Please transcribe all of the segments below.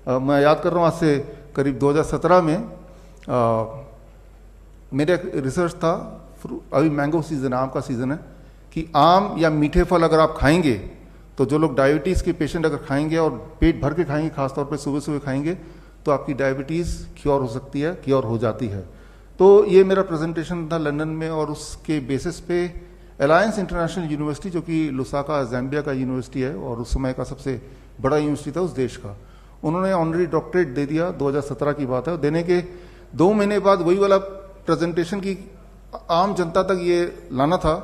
मैं याद कर रहा हूँ आज से करीब 2017 में मेरा एक रिसर्च था, अभी मैंगो सीज़न है, आम का सीज़न है, कि आम या मीठे फल अगर आप खाएंगे तो जो लोग डायबिटीज़ के पेशेंट अगर खाएंगे और पेट भर के खाएंगे, खासतौर पे सुबह सुबह खाएंगे, तो आपकी डायबिटीज़ क्योर हो सकती है, क्योर हो जाती है। तो ये मेरा प्रेजेंटेशन था लंदन में, और उसके बेसिस पे अलायंस इंटरनेशनल यूनिवर्सिटी, जो कि लुसाका ज़ैम्बिया का यूनिवर्सिटी है और उस समय का सबसे बड़ा यूनिवर्सिटी था उस देश का, उन्होंने ऑनरी डॉक्टरेट दे दिया। 2017 की बात है। देने के 2 महीने बाद वही वाला प्रेजेंटेशन की आम जनता तक ये लाना था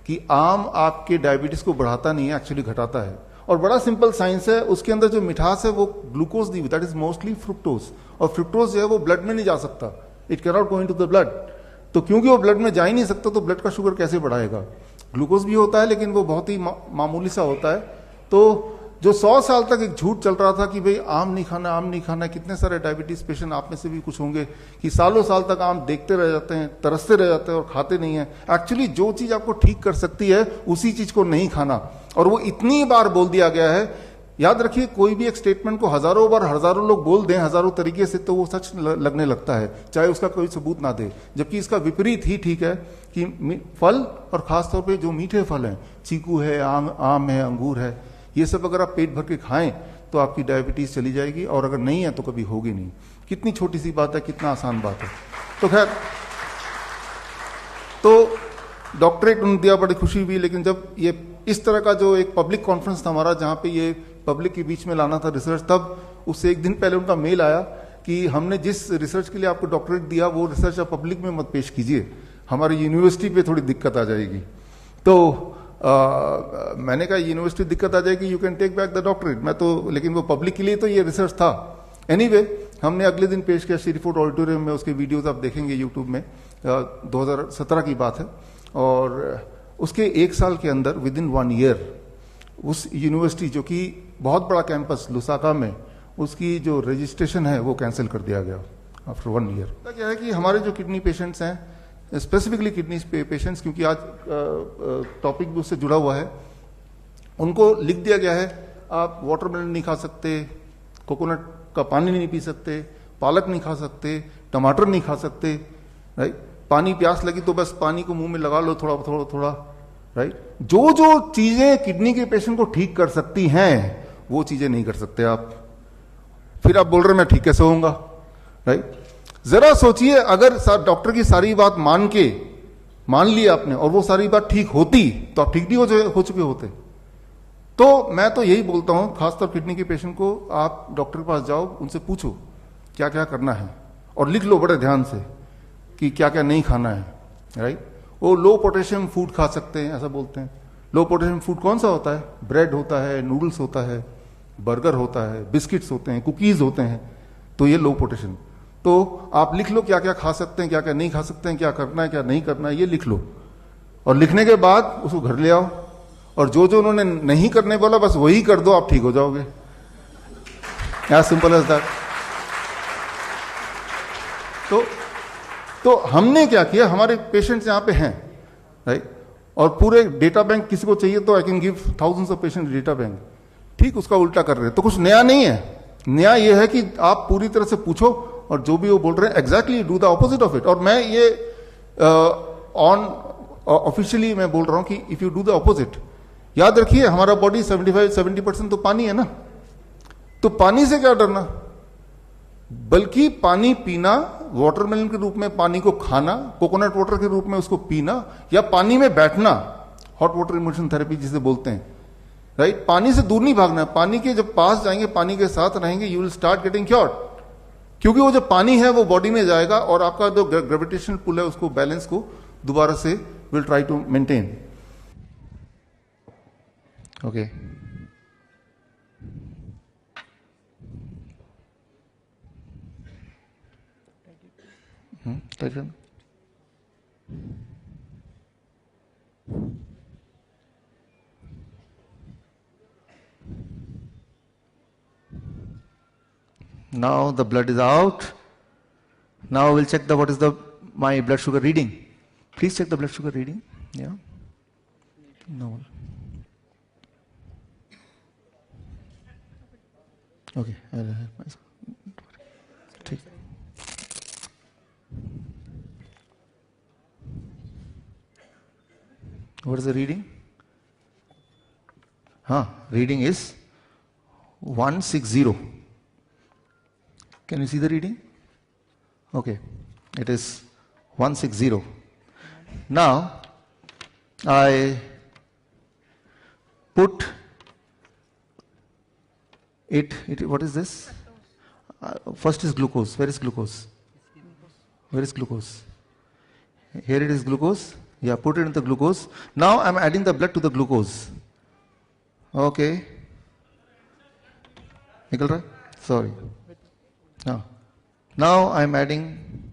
कि आम आपके डायबिटीज को बढ़ाता नहीं है, एक्चुअली घटाता है। और बड़ा सिंपल साइंस है, उसके अंदर जो मिठास है वो glucose the, that is mostly fructose, और फ्रुक्टोज जो है वो ब्लड में नहीं जा सकता, it cannot go into the blood. तो क्योंकि वो ब्लड में जा ही नहीं सकता तो ब्लड का शुगर कैसे बढ़ाएगा। ग्लूकोज भी होता है लेकिन वो बहुत ही मामूली सा होता है। तो जो 100 साल तक एक झूठ चल रहा था कि भाई आम नहीं खाना, आम नहीं खाना, कितने सारे डायबिटीज पेशेंट आप में से भी कुछ होंगे कि सालों साल तक आम देखते रह जाते हैं, तरसते रह जाते हैं और खाते नहीं है। एक्चुअली जो चीज आपको ठीक कर सकती है उसी चीज को नहीं खाना, और वो इतनी बार बोल दिया गया है। याद रखिए, कोई भी एक स्टेटमेंट को हजारों बार हजारों लोग बोल दें हजारों तरीके से तो वो सच लगने लगता है, चाहे उसका कोई सबूत ना दे। जबकि इसका विपरीत ही ठीक है कि फल, और खासतौर पर जो मीठे फल हैं, चीकू है, आम है, अंगूर है, ये सब अगर आप पेट भर के खाएं तो आपकी डायबिटीज चली जाएगी, और अगर नहीं है तो कभी होगी नहीं। कितनी छोटी सी बात है, कितना आसान बात है। तो खैर, तो डॉक्टरेट उन्होंने दिया, बड़ी खुशी हुई। लेकिन जब ये इस तरह का जो एक पब्लिक कॉन्फ्रेंस था हमारा, जहां पे ये पब्लिक के बीच में लाना था रिसर्च, तब उससे 1 दिन पहले उनका मेल आया कि हमने जिस रिसर्च के लिए आपको डॉक्टरेट दिया वो रिसर्च आप पब्लिक में मत पेश कीजिए, हमारी यूनिवर्सिटी पे थोड़ी दिक्कत आ जाएगी। तो मैंने कहा यूनिवर्सिटी दिक्कत आ जाएगी, you can take back the doctorate. मैं तो, लेकिन वो पब्लिक के लिए तो ये रिसर्च था। एनीवे, हमने अगले दिन पेश किया श्रीफोर्ट ऑडिटोरियम में, उसके वीडियोस आप देखेंगे यूट्यूब में, 2017 की बात है। और उसके 1 साल के अंदर, विद इन 1 ईयर, उस यूनिवर्सिटी जो कि बहुत बड़ा कैंपस लुसाका में, उसकी जो रजिस्ट्रेशन है वो कैंसिल कर दिया गया आफ्टर 1 ईयर। क्या है कि हमारे जो किडनी पेशेंट्स हैं, स्पेसिफिकली किडनी पेशेंट्स, क्योंकि आज टॉपिक भी उससे जुड़ा हुआ है, उनको लिख दिया गया है आप वाटरमेलन नहीं खा सकते, कोकोनट का पानी नहीं पी सकते, पालक नहीं खा सकते, टमाटर नहीं खा सकते, राइट। पानी, प्यास लगी तो बस पानी को मुंह में लगा लो थोड़ा थोड़ा थोड़ा, राइट। जो जो चीजें किडनी के पेशेंट को ठीक कर सकती हैं वो चीजें नहीं कर सकते आप। फिर आप बोल रहे मैं ठीक कैसे होऊंगा, राइट। जरा सोचिए, अगर डॉक्टर की सारी बात मान ली आपने और वो सारी बात ठीक होती तो आप ठीक भी हो चुके होते। तो मैं तो यही बोलता हूं, खासतौर किडनी के पेशेंट को, आप डॉक्टर के पास जाओ, उनसे पूछो क्या क्या करना है, और लिख लो बड़े ध्यान से कि क्या क्या नहीं खाना है, राइट। वो लो पोटेशियम फूड खा सकते हैं, ऐसा बोलते हैं। लो पोटेशियम फूड कौन सा होता है? ब्रेड होता है, नूडल्स होता है, बर्गर होता है, बिस्किट्स होते हैं, कुकीज होते हैं, तो ये लो पोटेशियम। तो आप लिख लो क्या क्या खा सकते हैं, क्या क्या नहीं खा सकते हैं, क्या करना है क्या नहीं करना है, ये लिख लो। और लिखने के बाद उसको घर ले आओ, और जो जो उन्होंने नहीं करने बोला बस वही कर दो, आप ठीक हो जाओगे। As simple as that. तो हमने क्या किया, हमारे पेशेंट्स यहाँ पे हैं, राइट, और पूरे डेटा बैंक किसी को चाहिए तो I can give thousands of patient data bank. ठीक उसका उल्टा कर रहे हैं, तो कुछ नया नहीं है। नया ये है कि आप पूरी तरह से पूछो, और जो भी वो बोल रहे हैं exactly do the opposite of it. और मैं ये ऑफिशियली मैं बोल रहा हूं कि if you do the opposite, याद रखिए हमारा बॉडी 75-70% तो पानी है ना, तो पानी से क्या डरना, बल्कि पानी पीना, वाटरमेलन के रूप में पानी को खाना, कोकोनट वाटर के रूप में उसको पीना, या पानी में बैठना, हॉट वाटर इमर्शन थेरेपी जिसे बोलते हैं, राइट। पानी से दूर नहीं भागना, पानी के जब पास जाएंगे, पानी के साथ रहेंगे, you will start getting cured. क्योंकि वो जो पानी है वो बॉडी में जाएगा और आपका जो ग्रेविटेशनल पुल है उसको, बैलेंस को दोबारा से will try to maintain. Okay, now the blood is out. Now we'll check what is my blood sugar reading. Please check the blood sugar reading. Yeah. No. Okay. I'll help myself. What is the reading? Reading is 160. Can you see the reading? Okay, it is 160. Now, I put it, what is this? First is glucose. Where is glucose? Where is glucose? Here it is glucose. Yeah, put it in the glucose. Now I am adding the blood to the glucose. Okay. Nikal raha? Sorry. Now I am adding.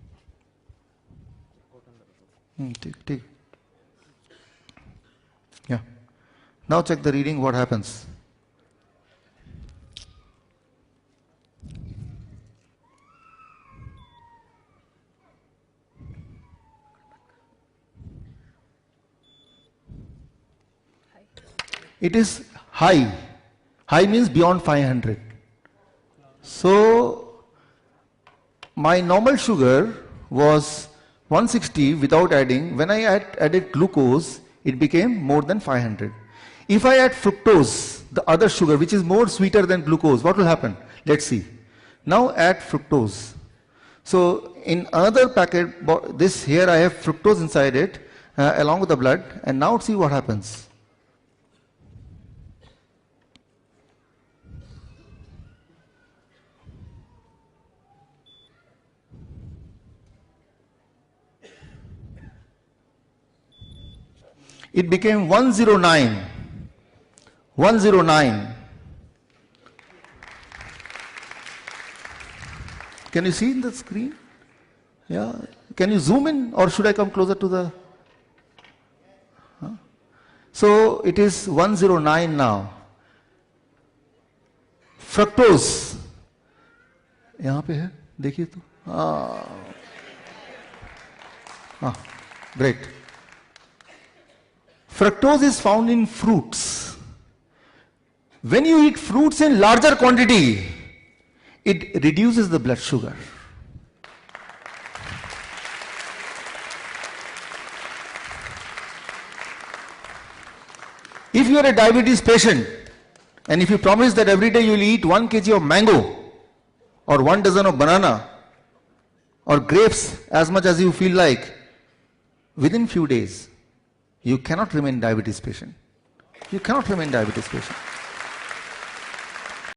Take. Yeah. Now check the reading. What happens? It is high. High means beyond 500. So, my normal sugar was 160 without adding. When I added glucose, it became more than 500. If I add fructose, the other sugar, which is more sweeter than glucose, what will happen? Let's see. Now add fructose. So, in another packet, this here I have fructose inside it, along with the blood, and now see what happens. It became 109. 109. Can you see in the screen? Yeah. Can you zoom in, or should I come closer to the? So it is 109 now. Fructose. यहाँ पे है, देखिए तो. Great. Fructose is found in fruits. When you eat fruits in larger quantity, it reduces the blood sugar. If you are a diabetes patient, and if you promise that every day you will eat 1 kg of mango, or 1 dozen of banana, or grapes as much as you feel like, within few days, you cannot remain diabetes patient. You cannot remain diabetes patient.